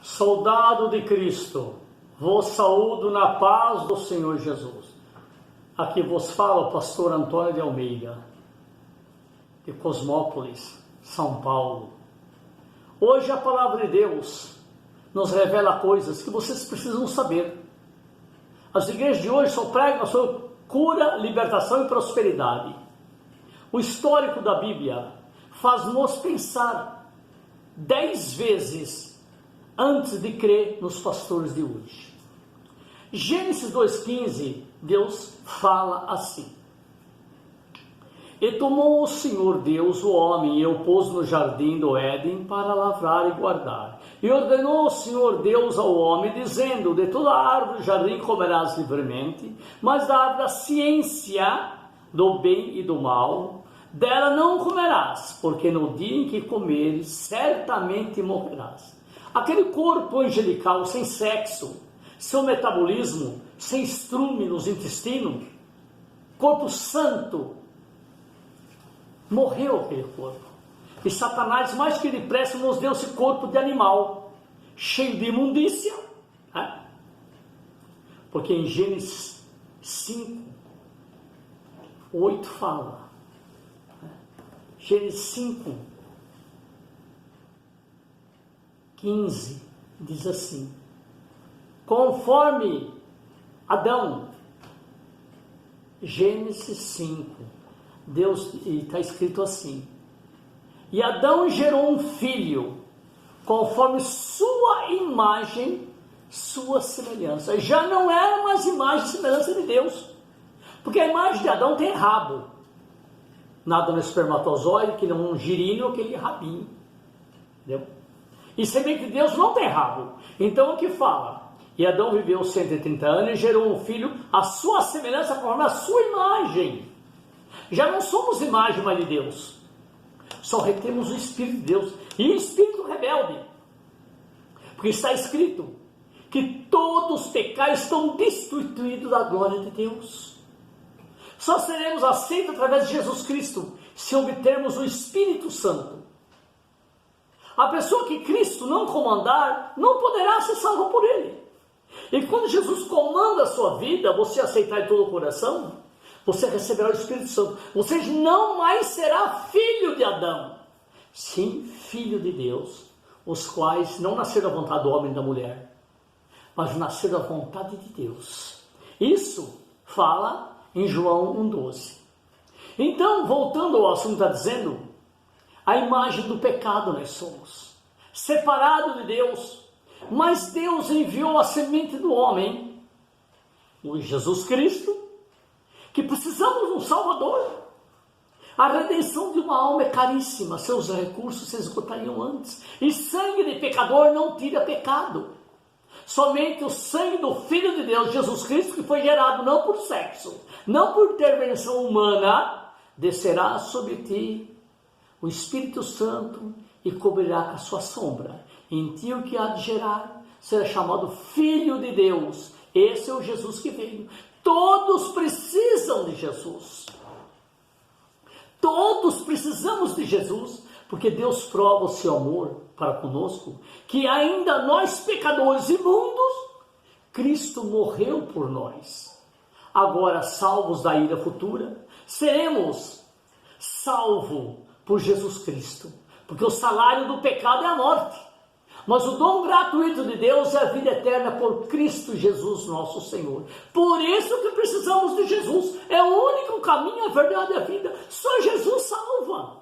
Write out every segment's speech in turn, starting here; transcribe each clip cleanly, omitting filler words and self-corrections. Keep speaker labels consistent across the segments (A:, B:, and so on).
A: Soldado de Cristo, vos saúdo na paz do Senhor Jesus. Aqui vos fala o pastor Antônio de Almeida, de Cosmópolis, São Paulo. Hoje a palavra de Deus nos revela coisas que vocês precisam saber. As igrejas de hoje só pregam sobre cura, libertação e prosperidade. O histórico da Bíblia faz-nos pensar 10 vezes antes de crer nos pastores de hoje. Gênesis 2,15, Deus fala assim: E tomou o Senhor Deus o homem e o pôs no jardim do Éden para lavrar e guardar. E ordenou o Senhor Deus ao homem, dizendo: De toda árvore do jardim comerás livremente, mas da árvore da ciência do bem e do mal, dela não comerás, porque no dia em que comeres, certamente morrerás. Aquele corpo angelical sem sexo, seu metabolismo sem estrume nos intestinos, corpo santo, morreu aquele corpo. E Satanás, mais que depressa, nos deu esse corpo de animal, cheio de imundícia. Né? Porque em Gênesis 5, 8 fala. Gênesis 5, 15, diz assim: conforme Adão, Gênesis 5, Deus, está escrito assim: e Adão gerou um filho, conforme sua imagem, sua semelhança. Já não era mais imagem e semelhança de Deus, porque a imagem de Adão tem rabo, nada no espermatozoide, que não um girino, aquele rabinho, entendeu? E semente de Deus não tem rabo. Então o que fala? E Adão viveu 130 anos e gerou um filho, a sua semelhança, conforme a sua imagem. Já não somos imagem mais de Deus, só retemos o Espírito de Deus, e o Espírito rebelde, porque está escrito que todos os pecados estão destituídos da glória de Deus. Só seremos aceitos através de Jesus Cristo, se obtermos o Espírito Santo. A pessoa que Cristo não comandar, não poderá ser salva por Ele. E quando Jesus comanda a sua vida, você aceitar de todo o coração, você receberá o Espírito Santo. Você não mais será filho de Adão, sim, filho de Deus, os quais não nasceram da vontade do homem e da mulher, mas nasceram da vontade de Deus. Isso fala em João 1,12. Então, voltando ao assunto, está dizendo, a imagem do pecado nós somos, separado de Deus, mas Deus enviou a semente do homem, o Jesus Cristo, que precisamos de um Salvador. A redenção de uma alma é caríssima, seus recursos se esgotariam antes, e sangue de pecador não tira pecado. Somente o sangue do Filho de Deus, Jesus Cristo, que foi gerado não por sexo, não por intervenção humana, descerá sobre ti o Espírito Santo e cobrirá com a sua sombra. Em ti o que há de gerar será chamado Filho de Deus. Esse é o Jesus que veio. Todos precisam de Jesus. Todos precisamos de Jesus, porque Deus prova o seu amor para conosco, que ainda nós pecadores imundos, Cristo morreu por nós. Agora, salvos da ira futura, seremos salvos por Jesus Cristo, porque o salário do pecado é a morte, mas o dom gratuito de Deus é a vida eterna por Cristo Jesus nosso Senhor. Por isso que precisamos de Jesus, é o único caminho, a verdade e a vida. Só Jesus salva.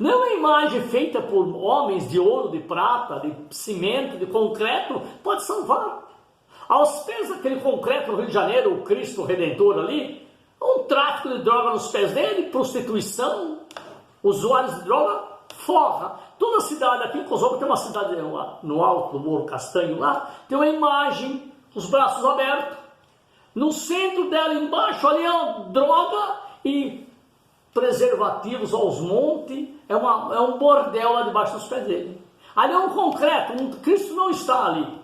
A: Não é uma imagem feita por homens de ouro, de prata, de cimento, de concreto, pode salvar. Aos pés daquele concreto no Rio de Janeiro, o Cristo Redentor ali, um tráfico de droga nos pés dele, prostituição, usuários de droga, forra. Toda a cidade aqui em Cosmópolis, tem uma cidade no alto do Morro Castanho lá, tem uma imagem, os braços abertos. No centro dela, embaixo, ali é uma droga e preservativos aos montes, é um bordel lá debaixo dos pés dele. Ali é um concreto, Cristo não está ali.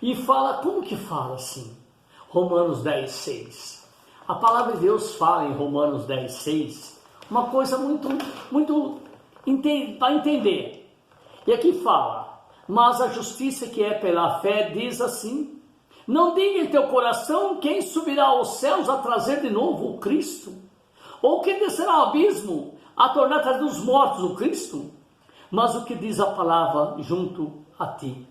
A: E fala, como que fala assim? Romanos 10,6. A palavra de Deus fala em Romanos 10,6 uma coisa muito para entender. E aqui fala: Mas a justiça que é pela fé diz assim: não diga em teu coração quem subirá aos céus a trazer de novo o Cristo, ou quem descerá ao abismo a tornar trazer dos mortos o Cristo, mas o que diz a palavra junto a ti,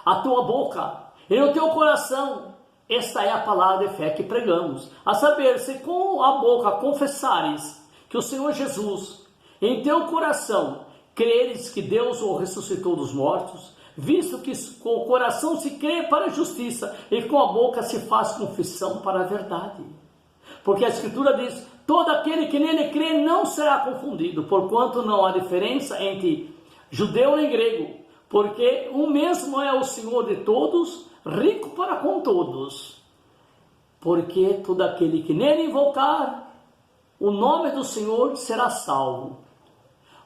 A: a tua boca e no teu coração. Esta é a palavra de fé que pregamos, a saber, se com a boca confessares que o Senhor Jesus, em teu coração creres que Deus o ressuscitou dos mortos, visto que com o coração se crê para a justiça e com a boca se faz confissão para a verdade. Porque a Escritura diz: todo aquele que nele crê não será confundido, porquanto não há diferença entre judeu e grego, porque o mesmo é o Senhor de todos, rico para com todos. Porque todo aquele que nele invocar o nome do Senhor será salvo.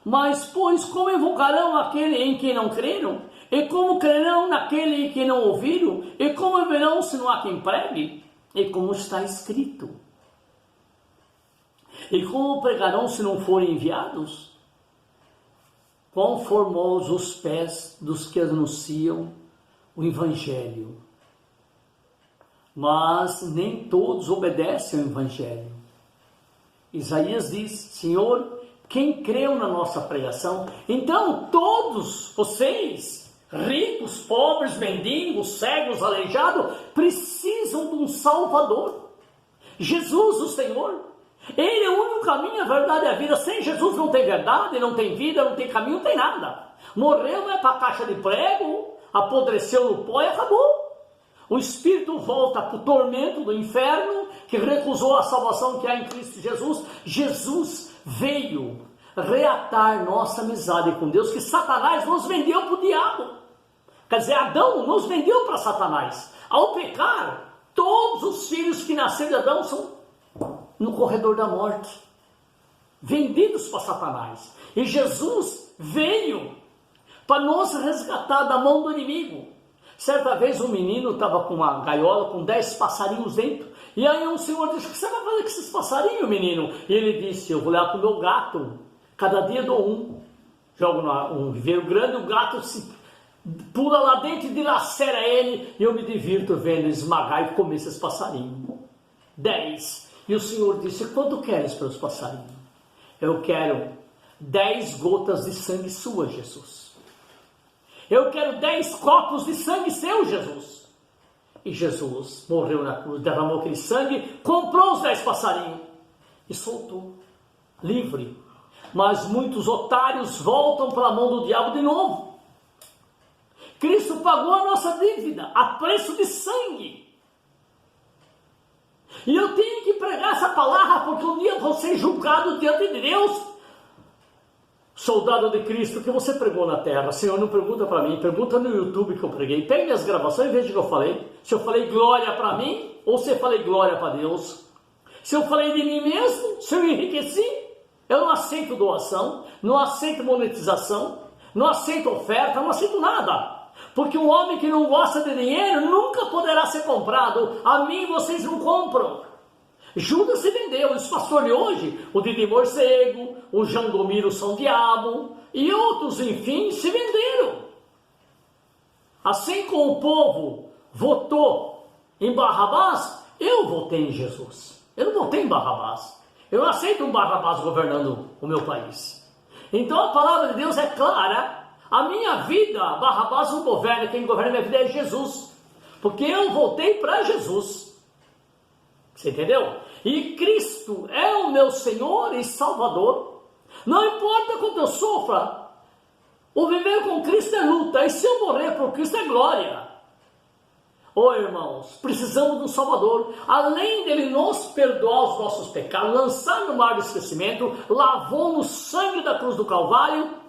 A: Mas, pois, como invocarão aquele em quem não creram? E como crerão naquele em quem não ouviram? E como verão se não há quem pregue? E como está escrito: e como pregarão se não forem enviados? Quão formosos os pés dos que anunciam o Evangelho. Mas nem todos obedecem ao Evangelho. Isaías diz: Senhor, quem creu na nossa pregação? Então todos vocês, ricos, pobres, mendigos, cegos, aleijados, precisam de um Salvador. Jesus, o Senhor. Ele é o único caminho, a verdade e a vida. Sem Jesus não tem verdade, não tem vida, não tem caminho, não tem nada. Morreu, vai para a caixa de prego, apodreceu no pó e acabou. O espírito volta para o tormento do inferno, que recusou a salvação que há em Cristo Jesus. Jesus veio reatar nossa amizade com Deus, que Satanás nos vendeu para o diabo. Quer dizer, Adão nos vendeu para Satanás. Ao pecar, todos os filhos que nasceram de Adão são no corredor da morte, vendidos para Satanás. E Jesus veio para nos resgatar da mão do inimigo. Certa vez um menino estava com uma gaiola com 10 passarinhos dentro, e aí um senhor disse: o que você vai fazer com esses passarinhos, menino? E ele disse: eu vou levar para o meu gato, cada dia dou um. Jogo um viveiro grande, o gato se pula lá dentro e dilacera ele, e eu me divirto vendo esmagar e comer esses passarinhos. 10. E o Senhor disse: quanto queres pelos passarinhos? Eu quero 10 gotas de sangue sua, Jesus. Eu quero 10 copos de sangue seu, Jesus. E Jesus morreu na cruz, derramou aquele sangue, comprou os 10 passarinhos e soltou, livre. Mas muitos otários voltam para a mão do diabo de novo. Cristo pagou a nossa dívida a preço de sangue. E eu tenho que pregar essa palavra, porque um dia eu vou ser julgado diante de Deus. Soldado de Cristo, o que você pregou na terra? Senhor, não pergunta para mim, pergunta no YouTube que eu preguei. Pegue minhas gravações e veja o que eu falei. Se eu falei glória para mim, ou se eu falei glória para Deus. Se eu falei de mim mesmo, se eu enriqueci, eu não aceito doação, não aceito monetização, não aceito oferta, não aceito nada. Porque um homem que não gosta de dinheiro nunca poderá ser comprado. A mim vocês não compram. Judas se vendeu. Os pastores de hoje, o Didi Morcego, o Jandomiro São Diabo e outros, enfim, se venderam. Assim como o povo votou em Barrabás, eu votei em Jesus. Eu não votei em Barrabás. Eu não aceito um Barrabás governando o meu país. Então a palavra de Deus é clara. A minha vida, Barrabás não governa, quem governa minha vida é Jesus. Porque eu voltei para Jesus. Você entendeu? E Cristo é o meu Senhor e Salvador. Não importa quanto eu sofra, o viver com Cristo é luta. E se eu morrer por Cristo é glória. Oh irmãos, precisamos de um Salvador. Além dele nos perdoar os nossos pecados, lançar no mar do esquecimento, lavou no sangue da cruz do Calvário,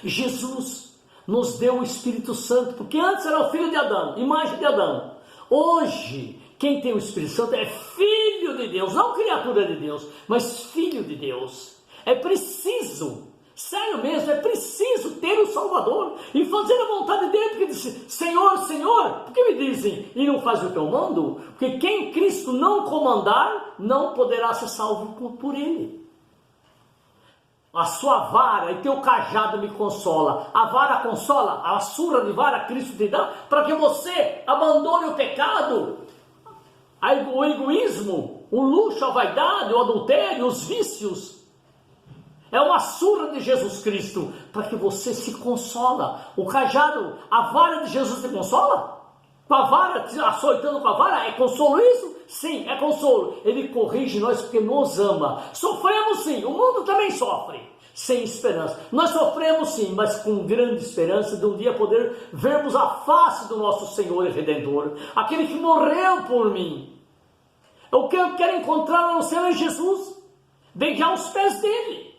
A: Jesus nos deu o Espírito Santo, porque antes era o filho de Adão, imagem de Adão. Hoje, quem tem o Espírito Santo é filho de Deus, não criatura de Deus, mas filho de Deus. É preciso, sério mesmo, é preciso ter o Salvador e fazer a vontade dele, porque disse: Senhor, Senhor, por que me dizem e não faz o que eu mando? Porque quem Cristo não comandar, não poderá ser salvo por ele. a sua vara e teu cajado me consola. A vara consola, a surra de vara Cristo te dá para que você abandone o pecado, o egoísmo, o luxo, a vaidade, o adultério, os vícios. É uma surra de Jesus Cristo para que você se consola. O cajado, a vara de Jesus te consola? Com a vara, açoitando com a vara, é consolo isso? Sim, é consolo. Ele corrige nós porque nos ama. Sofremos sim, o mundo também sofre, sem esperança. Nós sofremos sim, mas com grande esperança de um dia poder vermos a face do nosso Senhor e Redentor, aquele que morreu por mim. O que eu quero encontrar no céu é Jesus, beijar os pés dele,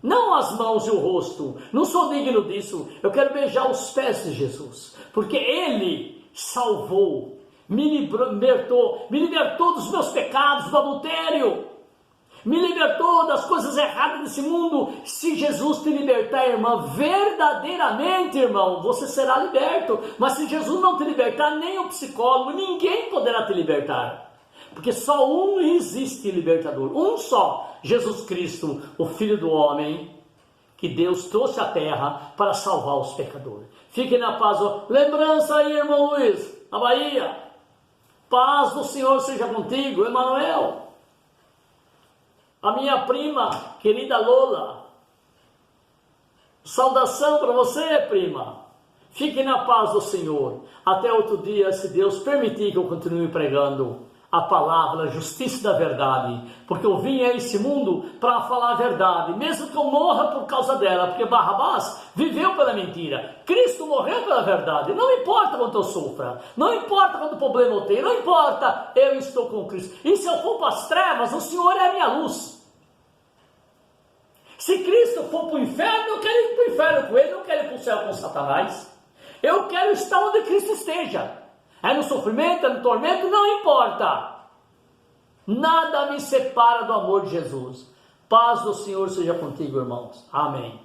A: não as mãos e o rosto. Não sou digno disso. Eu quero beijar os pés de Jesus, porque Ele salvou, me libertou dos meus pecados, do adultério, me libertou das coisas erradas desse mundo. Se Jesus te libertar, irmã, verdadeiramente, irmão, você será liberto. Mas se Jesus não te libertar, nem o psicólogo, ninguém poderá te libertar. Porque só um existe libertador, um só, Jesus Cristo, o Filho do Homem, que Deus trouxe à terra para salvar os pecadores. Fiquem na paz. Lembrança aí, irmão Luiz, na Bahia. Paz do Senhor seja contigo, Emanuel. A minha prima, querida Lola. Saudação para você, prima. Fiquem na paz do Senhor. Até outro dia, se Deus permitir que eu continue pregando a palavra, a justiça da verdade, porque eu vim a esse mundo para falar a verdade, mesmo que eu morra por causa dela, porque Barrabás viveu pela mentira, Cristo morreu pela verdade. Não importa quanto eu sofra, não importa quanto problema eu tenho, não importa, eu estou com Cristo. E se eu for para as trevas, o Senhor é a minha luz. Se Cristo for para o inferno, eu quero ir para o inferno com ele, não quero ir para o céu com Satanás. Eu quero estar onde Cristo esteja. É no sofrimento, é no tormento, não importa. Nada me separa do amor de Jesus. Paz do Senhor seja contigo, irmãos. Amém.